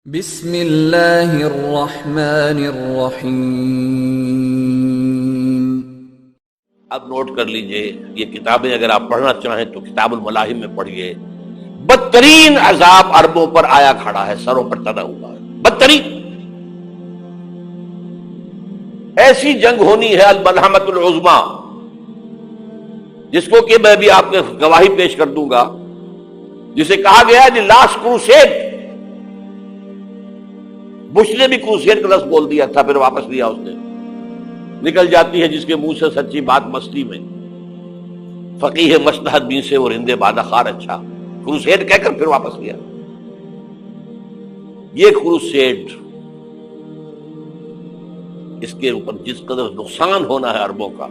بسم اللہ الرحمن الرحیم۔ اب نوٹ کر لیجئے، یہ کتابیں اگر آپ پڑھنا چاہیں تو کتاب الملاحم میں پڑھیے۔ بدترین عذاب عربوں پر آیا کھڑا ہے، سروں پر تنا ہوا ہے، بدترین ایسی جنگ ہونی ہے الملحمۃ العظمیٰ، جس کو کہ میں بھی آپ کو گواہی پیش کر دوں گا، جسے کہا گیا ہے لاسٹ کروسیڈ۔ بش نے بھی کروسیڈ کا لفظ بول دیا تھا، پھر واپس لیا اس نے۔ نکل جاتی ہے جس کے منہ سے سچی بات مستی میں، فقیہ مصلحت بین سے اور ہندے بادہ خار اچھا، کروسیڈ کہہ کر پھر واپس لیا۔ یہ کروسیڈ، اس کے اوپر جس قدر نقصان ہونا ہے عربوں کا،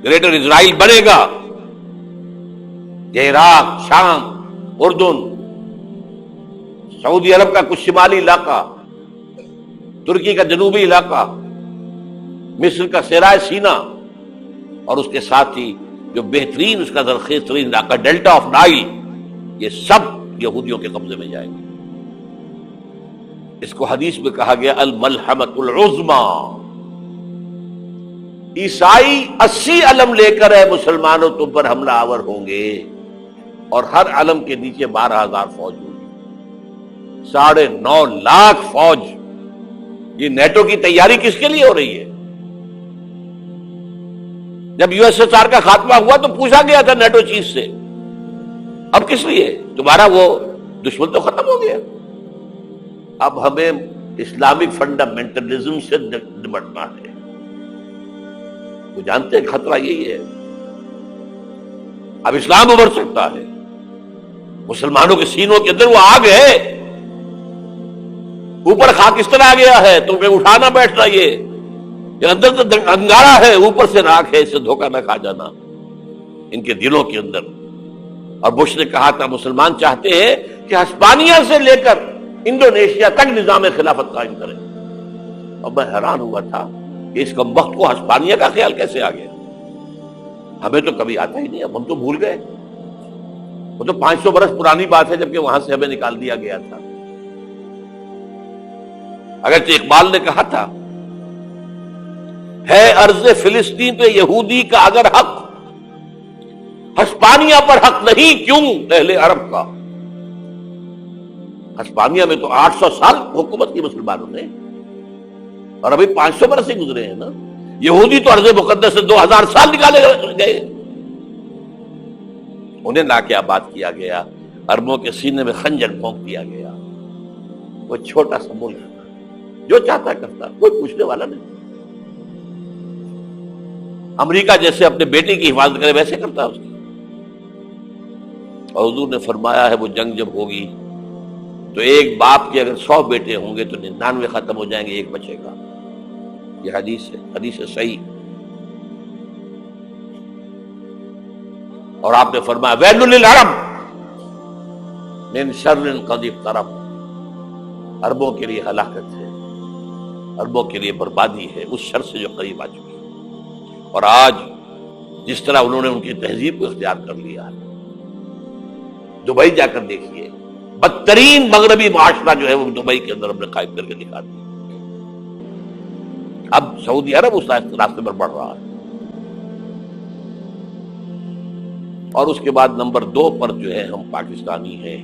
گریٹر اسرائیل بنے گا، یہ عراق، شام، اردن، سعودی عرب کا کچھ شمالی علاقہ، ترکی کا جنوبی علاقہ، مصر کا صحرائے سینا، اور اس کے ساتھ ہی جو بہترین اس کا زرخیز ترین علاقہ ڈیلٹا آف نائل، یہ سب یہودیوں کے قبضے میں جائیں گے۔ اس کو حدیث میں کہا گیا الملحمۃ العظمیٰ۔ عیسائی 80 علم لے کر اے مسلمانوں تم پر حملہ آور ہوں گے، اور ہر علم کے نیچے 12,000 فوج ہوگی، 9.5 لاکھ فوج۔ یہ نیٹو کی تیاری کس کے لیے ہو رہی ہے؟ جب USSR کا خاتمہ ہوا تو پوچھا گیا تھا نیٹو چیف سے، اب کس لیے؟ تمہارا وہ دشمن تو ختم ہو گیا، اب ہمیں اسلامک فنڈامنٹلزم سے نمٹنا ہے۔ وہ جانتے ہیں خطرہ یہی ہے، اب اسلام ابھر سکتا ہے، مسلمانوں کے سینوں کے اندر وہ آگ ہے، اوپر خاکستر آ گیا ہے، تمہیں اٹھانا بیٹھنا، یہ اندر تو انگارہ ہے، اوپر سے راکھ ہے، اسے دھوکہ نہ کھا جانا ان کے دلوں کے اندر۔ اور بش نے کہا تھا مسلمان چاہتے ہیں کہ ہسپانیہ سے لے کر انڈونیشیا تک نظام خلافت قائم کریں، اور میں حیران ہوا تھا کہ اس کمبخت کو ہسپانیہ کا خیال کیسے آ گیا؟ ہمیں تو کبھی آتا ہی نہیں، اب ہم تو بھول گئے، وہ تو 500 برس پرانی بات ہے، جبکہ وہاں سے ہمیں نکال دیا گیا تھا۔ اگرچہ اقبال نے کہا تھا ہے ارض فلسطین پہ یہودی کا اگر حق، ہسپانیہ پر حق نہیں کیوں اہل عرب کا؟ ہسپانیہ میں تو 800 سال حکومت کی مسلمانوں نے، اور ابھی 500 برس ہی گزرے ہیں نا۔ یہودی تو ارض مقدس سے 2000 سال نکالے گئے، انہیں لا کے آباد کیا گیا، عربوں کے سینے میں خنجر پھونک دیا گیا۔ وہ چھوٹا سا ملک جو چاہتا کرتا، کوئی پوچھنے والا نہیں۔ امریکہ جیسے اپنے بیٹے کی حفاظت کرے ویسے کرتا ہے اس کی۔ اور حضور نے فرمایا ہے وہ جنگ جب ہوگی تو ایک باپ کے اگر 100 بیٹے ہوں گے تو 99 ختم ہو جائیں گے، ایک بچے گا۔ یہ حدیث ہے، حدیث ہے صحیح۔ اور آپ نے فرمایا ویل للعرب من شر قد اقترب، عربوں کے لیے ہلاکت ہے، عربوں کے لیے بربادی ہے اس شر سے جو قریب آ چکی ہے۔ اور آج جس طرح انہوں نے ان کی تہذیب کو اختیار کر لیا ہے، دبئی جا کر دیکھیے، بدترین مغربی معاشرہ جو ہے وہ دبئی کے اندر ہم نے قائم کر کے دکھا دیا۔ اب سعودی عرب اس راستے پر بڑھ رہا ہے۔ اور اس کے بعد نمبر 2 پر جو ہے ہم پاکستانی ہیں،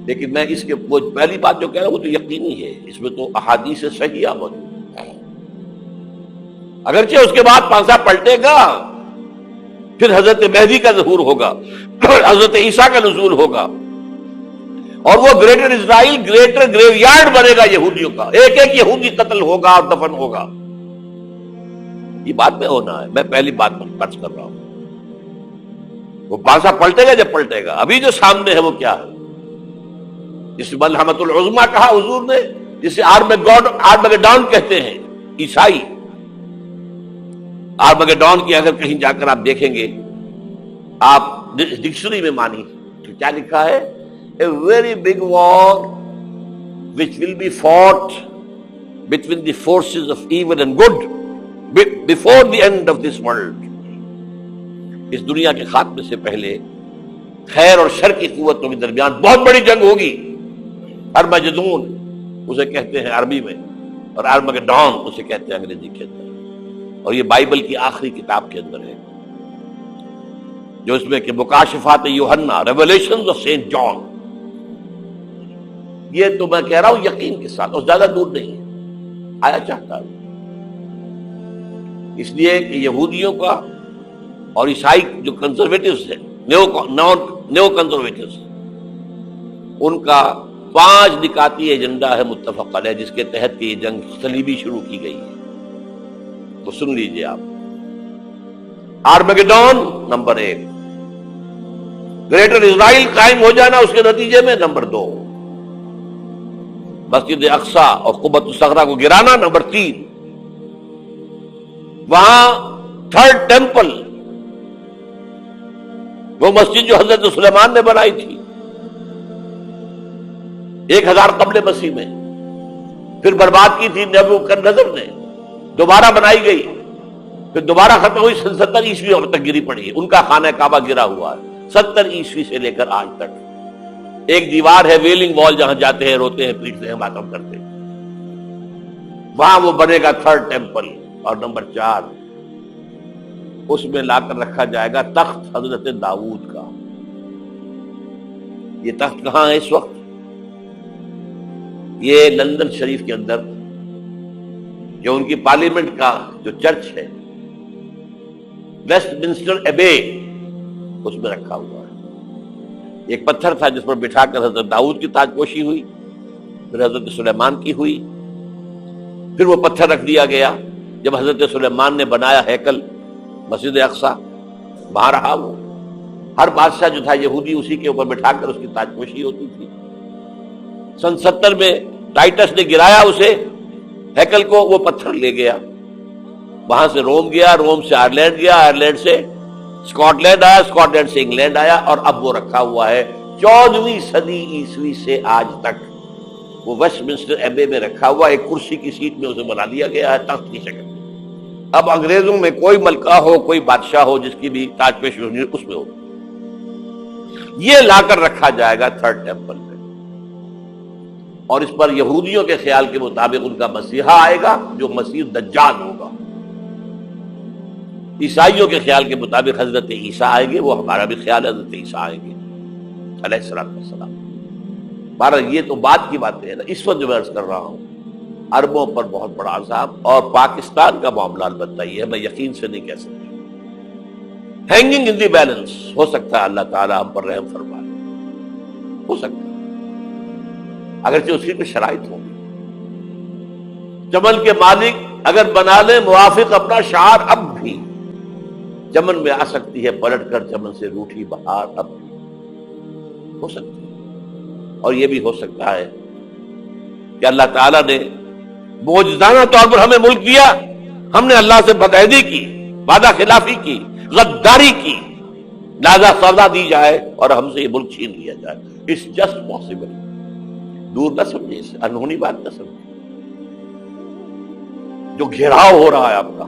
لیکن میں اس کے وہ پہلی بات جو کہہ رہا ہوں وہ تو یقینی ہے، اس میں تو احادیث صحیحہ موجود ہے۔ اگرچہ اس کے بعد پانسا پلٹے گا، پھر حضرت مہدی کا ظہور ہوگا، حضرت عیسیٰ کا نزول ہوگا، اور وہ گریٹر اسرائیل گریٹر گریو یارڈ بنے گا یہودیوں کا، ایک ایک یہودی قتل ہوگا اور دفن ہوگا۔ یہ بات میں ہونا ہے، میں پہلی بات پر خرچ کر رہا ہوں۔ وہ پانسا پلٹے گا جب پلٹے گا، ابھی جو سامنے ہے وہ کیا ہے؟ جس ملحمۃ العظمیٰ کہا حضور نے، جسے آرمگیڈون کہتے ہیں عیسائی۔ آرمگیڈون کی اگر کہیں جا کر آپ دیکھیں گے، آپ ڈکشنری میں مانی تو کیا لکھا ہے؟ A very big war which will be fought between the forces of evil and good before the end of this world۔ اس دنیا کے خاتمے سے پہلے خیر اور شر کی قوتوں کے درمیان بہت بڑی جنگ ہوگی۔ ارمجدون اسے کہتے ہیں عربی میں، اور ارمگڈون اسے کہتے ہیں انگریزی کے اندر، اور یہ بائبل کی آخری کتاب کے اندر ہے، جو اس میں کہ مکاشفات یوحنا، ریولیشنز آف سینٹ جان. یہ تو میں کہہ رہا ہوں یقین کے ساتھ، اور زیادہ دور نہیں ہے، آیا چاہتا ہے. اس لیے کہ یہودیوں کا اور عیسائی جو کنزرویٹوز ہیں، نیو کنزرویٹوز، ان کا 5 نکاتی ایجنڈا ہے متفق علیہ، جس کے تحت یہ جنگ صلیبی شروع کی گئی ہے. تو سن لیجئے آپ. آرمگڈون نمبر 1، گریٹر اسرائیل قائم ہو جانا اس کے نتیجے میں نمبر 2، مسجد اقصی اور قبۃ الصخرہ کو گرانا نمبر 3، وہاں 3rd ٹیمپل، وہ مسجد جو حضرت سلیمان نے بنائی تھی 1000 قبل مسیح میں، پھر برباد کی تھی نبوکدنضر نے، دوبارہ بنائی گئی، پھر دوبارہ ختم ہوئی 70 عیسوی تک گری پڑی ہے. ان کا خانہ کعبہ گرا ہوا ہے 70 عیسوی سے لے کر آج تک. ایک دیوار ہے ویلنگ وال، جہاں جاتے ہیں، روتے ہیں، پیٹتے ہیں، ماتم کرتے ہیں، وہاں وہ بنے گا 3rd ٹیمپل. اور نمبر 4، اس میں لا کر رکھا جائے گا تخت حضرت داؤد کا. یہ تخت کہاں ہے اس وقت؟ یہ لندن شریف کے اندر، جو ان کی پارلیمنٹ کا جو چرچ ہے، ویسٹ منسٹر ایبے، اس میں رکھا ہوا ہے. ایک پتھر تھا جس پر بٹھا کر حضرت داؤد کی تاج پوشی ہوئی، پھر حضرت سلیمان کی ہوئی، پھر وہ پتھر رکھ دیا گیا جب حضرت سلیمان نے بنایا ہیکل مسجد اقصی، وہاں رہا وہ. ہر بادشاہ جو تھا یہودی اسی کے اوپر بٹھا کر اس کی تاج پوشی ہوتی تھی. سن 70 میں ٹائٹس نے گرایا اسے ہیکل کو، وہ پتھر لے گیا، وہاں سے روم گیا، روم سے آئرلینڈ گیا، آئرلینڈ سے اسکاٹ لینڈ آیا، اسکاٹ لینڈ سے انگلینڈ آیا، اور اب وہ رکھا ہوا ہے 14ویں صدی عیسوی سے آج تک. وہ ویسٹ منسٹر ایبے میں رکھا ہوا، ایک کرسی کی سیٹ میں اسے بنا دیا گیا ہے تخت کی شکل میں. اب انگریزوں میں کوئی ملکہ ہو، کوئی بادشاہ ہو جس کی بھی تاج پوشی ہونی اس میں ہو، یہ لا کر رکھا جائے گا 3rd ٹیمپل میں. اور اس پر یہودیوں کے خیال کے مطابق ان کا مسیحا آئے گا جو مسیح دجال ہوگا. عیسائیوں کے خیال کے مطابق حضرت عیسیٰ آئیں گے، وہ ہمارا بھی خیال ہے حضرت عیسیٰ آئیں گے علیہ السلام. بہرحال یہ تو بعد کی باتیں ہیں نا. اس وقت جو میں عرض کر رہا ہوں، عربوں پر بہت بڑا عذاب، اور پاکستان کا معاملہ البتہ یہ ہے، میں یقین سے نہیں کہہ سکتا. ہینگنگ ان دی بیلنس، ہو سکتا ہے اللہ تعالیٰ ہم پر رحم فرمائے، ہو سکتا ہے، اگرچہ اسی پہ شرائط ہوگی. چمن کے مالک اگر بنا لیں موافق اپنا شعار، اب بھی چمن میں آ سکتی ہے پلٹ کر چمن سے روٹھی بہار، اب بھی ہو سکتی ہے. اور یہ بھی ہو سکتا ہے کہ اللہ تعالیٰ نے معجزانہ طور پر ہمیں ملک دیا، ہم نے اللہ سے بدعہدی کی، وعدہ خلافی کی، غداری کی، لہذا سزا دی جائے اور ہم سے یہ ملک چھین لیا جائے. It's just possible. دور نہ سمجھے اسے، انہونی بات نہ سمجھے. جو گھیراؤ ہو رہا ہے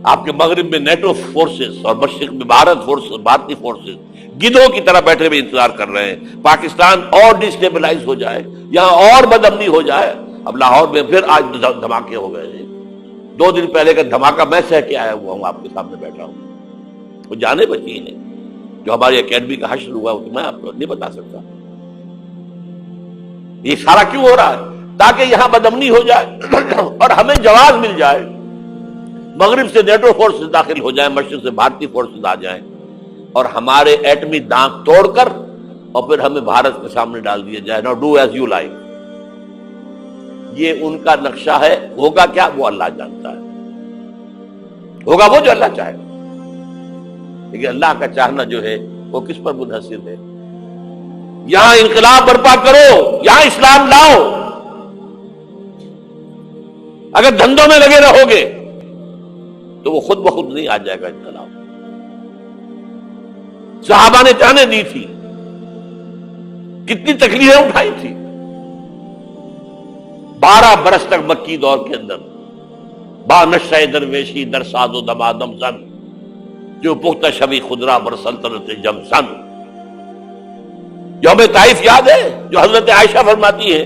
آپ کے مغرب میں نیٹو فورسز اور مشرق میں بھارتی فورسز گدھوں کی طرح بیٹھے ہوئے انتظار کر رہے ہیں پاکستان اور ڈسٹیبلائز ہو جائے، یہاں اور بدامنی ہو جائے. اب لاہور میں پھر آج دھماکے ہو گئے ہیں. 2 دن پہلے کا دھماکہ میں سہ کے آیا ہوا ہوں، آپ کے سامنے بیٹھا ہوں. وہ جانے بچی ہیں جو ہماری اکیڈمی کا حشر ہوا، وہ میں آپ کو نہیں بتا سکتا. یہ سارا کیوں ہو رہا ہے؟ تاکہ یہاں بدامنی ہو جائے اور ہمیں جواز مل جائے. مغرب سے نیٹو فورسز داخل ہو جائیں، مشرق سے بھارتی فورسز آ جائیں، اور ہمارے ایٹمی دانت توڑ کر اور پھر ہمیں بھارت کے سامنے ڈال دیا جائے. نو ڈو ایز یو لائک. یہ ان کا نقشہ ہے. ہوگا کیا وہ اللہ جانتا ہے، ہوگا وہ جو اللہ چاہے. لیکن اللہ کا چاہنا جو ہے وہ کس پر منحصر ہے؟ یہاں انقلاب برپا کرو، یہاں اسلام لاؤ. اگر دھندوں میں لگے رہو گے تو وہ خود بخود نہیں آ جائے گا انقلاب. صحابہ نے جانیں دی تھی، کتنی تکلیفیں اٹھائی تھی. 12 برس تک مکی دور کے اندر با نشہ درویشی در ساز و دمادم زن، جو پختہ شبی خدرہ بر سلطنت جم سن. یوم طائف یاد ہے جو حضرت عائشہ فرماتی ہے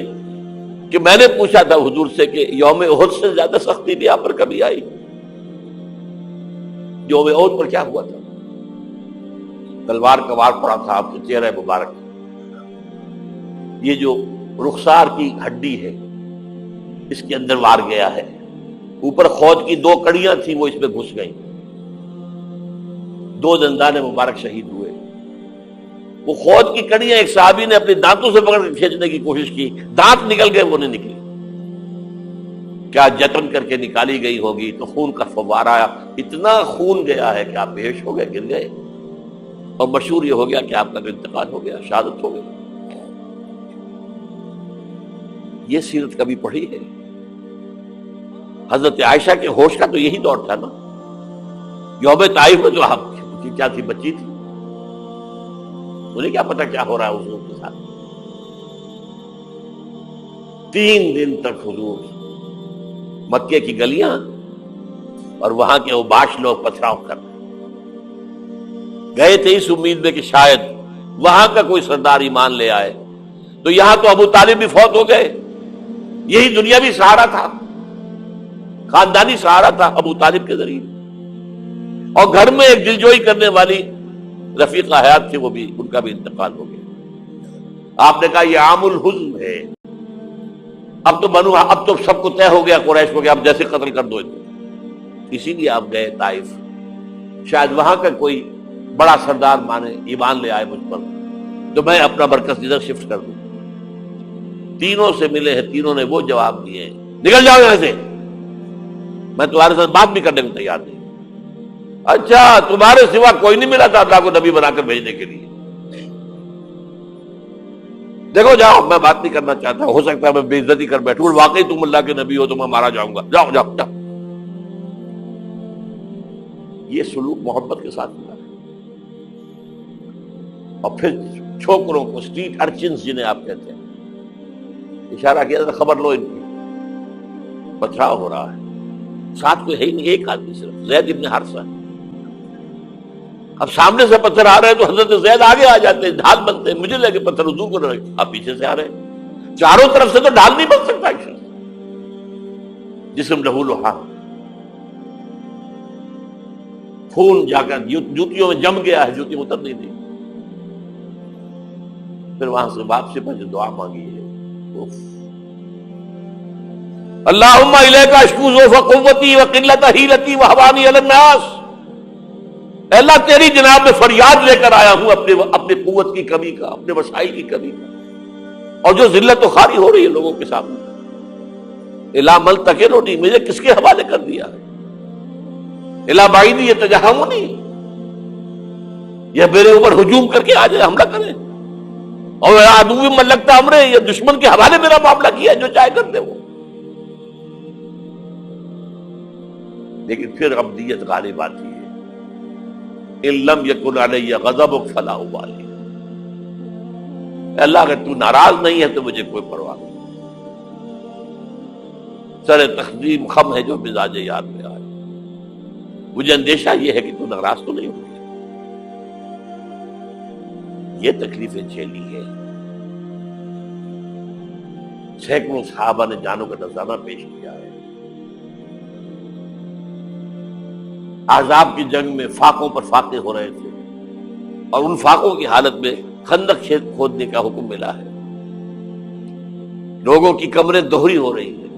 کہ میں نے پوچھا تھا حضور سے کہ یوم احد سے زیادہ سختی بھی آپ پر کبھی آئی؟ یوم احد پر کیا ہوا تھا؟ تلوار کا وار پڑا تھا آپ کے چہرہ مبارک، یہ جو رخسار کی ہڈی ہے اس کے اندر وار گیا ہے، اوپر خود کی 2 کڑیاں تھیں وہ اس میں گھس گئیں، 2 دندان مبارک شہید ہوئے۔ وہ خود کی کڑیاں ایک صحابی نے اپنے دانتوں سے پکڑ کر کھینچنے کی کوشش کی، دانت نکل گئے، وہ نہیں نکلی، کیا جتن کر کے نکالی گئی ہوگی تو خون کا فوارہ، اتنا خون گیا ہے کہ آپ بے ہوش ہو گئے، گر گئے، اور مشہور یہ ہو گیا کہ آپ کا انتقال ہو گیا، شہادت ہو گئی۔ یہ سیرت کبھی پڑھی ہے؟ حضرت عائشہ کے ہوش کا تو یہی دور تھا نا، یوم طائف میں جو آپ کی کیا تھی، بچی تھی، انہیں کیا پتا کیا ہو رہا ہے حضور کے ساتھ۔ 3 دن تک حضور مکے کی گلیاں اور وہاں کے اوباش لوگ پتھراؤ کر گئے تھے اس امید میں کہ شاید وہاں کا کوئی سردار ایمان لے آئے، تو یہاں تو ابو طالب بھی فوت ہو گئے، یہی دنیاوی سہارا تھا، خاندانی سہارا تھا ابو طالب کے ذریعے، اور گھر میں ایک دلجوئی کرنے والی رفیقہ حیات تھی، وہ بھی، ان کا بھی انتقال ہو گیا۔ آپ نے کہا یہ عام الحزن ہے، اب تو سب کو طے ہو گیا قریش کو کہ اب جیسے قتل کر دو انہیں، اسی لیے آپ گئے طائف، شاید وہاں کا کوئی بڑا سردار مانے، ایمان لے آئے مجھ پر، تو میں اپنا مرکز ادھر شفٹ کر دوں۔ تینوں سے ملے ہیں، تینوں نے وہ جواب دیے ہیں، نکل جاؤ یہاں سے، میں تمہارے ساتھ بات بھی کرنے کو تیار نہیں۔ اچھا، تمہارے سوا کوئی نہیں ملا تھا اللہ کو نبی بنا کر بھیجنے کے لیے؟ دیکھو جاؤ، میں بات نہیں کرنا چاہتا، ہو سکتا ہے میں بے عزتی کر بیٹھوں، واقعی تم اللہ کے نبی ہو تو میں مارا جاؤں گا، جاؤ جاؤ جاؤ۔ یہ سلوک محبت کے ساتھ ہوا ہے۔ اور پھر چھوکروں کو، اسٹریٹ ارچنز جنہیں آپ کہتے ہیں، اشارہ کیا تھا، خبر لو ان کی، پتھراؤ ہو رہا ہے، ساتھ کوئی ہے ہی نہیں، ایک آدمی صرف، زید ابن حارثہ۔ اب سامنے سے پتھر آ رہے ہیں تو حضرت زید آگے آ جاتے ہیں، ڈھال بنتے ہیں، مجھے لگے پتھر حضور کو رہے، آپ پیچھے سے آ رہے ہیں، چاروں طرف سے تو ڈھال نہیں بن سکتا، جسم لہو لہا، خون جا کر جوتیوں میں جم گیا ہے، جوتی اتر نہیں دی۔ پھر وہاں سے واپسی پر جو دعا مانگی ہے، اللہم الیک اشکو ضعف قوتی وقلت حیلتی وہوانی علی الناس، اے اللہ تیری جناب میں فریاد لے کر آیا ہوں اپنے قوت کی کمی کا، اپنے وسائل کی کمی کا، اور جو ذلت و خواری ہو رہی ہے لوگوں کے سامنے، الا ملتکلنی، مجھے کس کے حوالے کر دیا ہے، الا بعیدی یتجہمنی، یہ میرے اوپر ہجوم کر کے آ جائے، حملہ کرے، اور عدو من لگتا امرے، یہ دشمن کے حوالے میرا معاملہ کیا، جو چاہے کر دے وہ۔ لیکن پھر عبدیت غالب آتی ہے، ان لم یکن علی غضبک فلا ابالی، اللہ اگر تو ناراض نہیں ہے تو مجھے کوئی پرواہ نہیں، سر تقدیم خم ہے جو مزاج یاد میں آئے، مجھے اندیشہ یہ ہے کہ تو ناراض تو نہیں ہوگی۔ یہ تکلیفیں جھیلی ہے، سینکڑوں صحابہ نے جانوں کا نذرانہ پیش کیا ہے، احزاب کی جنگ میں فاقوں پر فاقے ہو رہے تھے، اور ان فاقوں کی حالت میں خندق کھودنے کا حکم ملا ہے، لوگوں کی کمریں دوہری ہو رہی ہیں،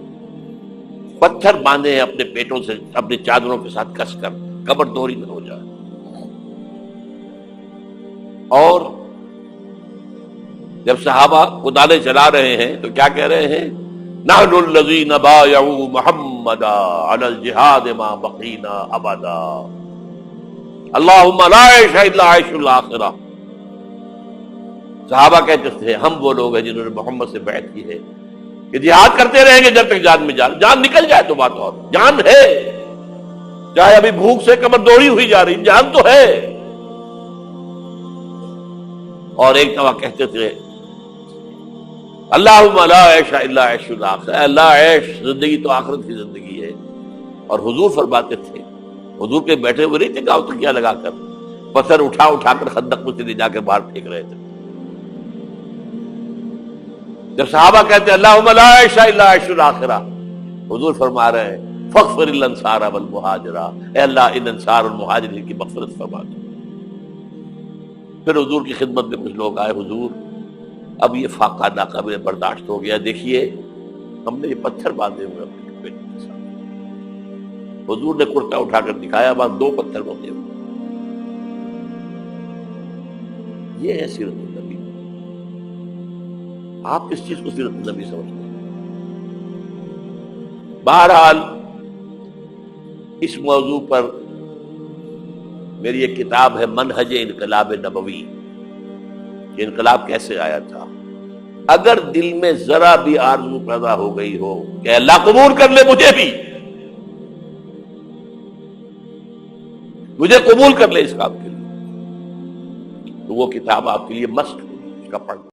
پتھر باندھے ہیں اپنے پیٹوں سے، اپنی چادروں کے ساتھ کس کر کمر دوہری نہ ہو جائے، اور جب صحابہ کدالیں چلا رہے ہیں تو کیا کہہ رہے ہیں، نحن الذین بایعوا محمدا علی الجہاد ما بقینا ابدا، اللہم لا عیش الا عیش الاخرہ۔ صحابہ کہتے تھے ہم وہ لوگ ہیں جنہوں نے محمد سے بیعت کی ہے کہ جہاد کرتے رہیں گے جب تک جان میں جان نکل جائے تو بات، اور جان ہے، چاہے ابھی بھوک سے کمر دوڑی ہوئی جا رہی، جان تو ہے۔ اور ایک دفعہ کہتے تھے اللہم لا عیش الا عیش الاخرہ، اللہ عیش، زندگی تو آخرت کی زندگی ہے۔ اور حضور فرماتے تھے، حضور کے بیٹھے ہوئے نہیں تھے گاؤں تک کیا لگا کر، پتھر اٹھا کر خندق میں سے لے جا کے باہر پھینک رہے تھے، جب صحابہ کہتے ہیں اللہم لا عیش الا عیش الآخرہ، حضور فرما رہے ہیں فاغفر للانصار والمہاجرہ، اے اللہ ان انصار اور مہاجرین کی مغفرت فرما دو۔ پھر حضور کی خدمت میں کچھ لوگ آئے، حضور اب یہ فاقہ ناقابل برداشت ہو گیا، دیکھیے ہم نے یہ پتھر باندھے ہوئے اپنے پیٹ کے ساتھ۔ حضور نے کرتا اٹھا کر دکھایا، وہاں 2 پتھر باندھے ہوئے۔ یہ ہے سیرت النبی۔ آپ کس چیز کو سیرت النبی سمجھتے ہیں؟ بہرحال اس موضوع پر میری ایک کتاب ہے منہج انقلاب نبوی، کہ انقلاب کیسے آیا تھا۔ اگر دل میں ذرا بھی آرزو پیدا ہو گئی ہو کہ اللہ قبول کر لے مجھے قبول کر لے اس کام کے لیے، تو وہ کتاب آپ کے لیے مسٹ ہوگی، اس کا پڑھنا۔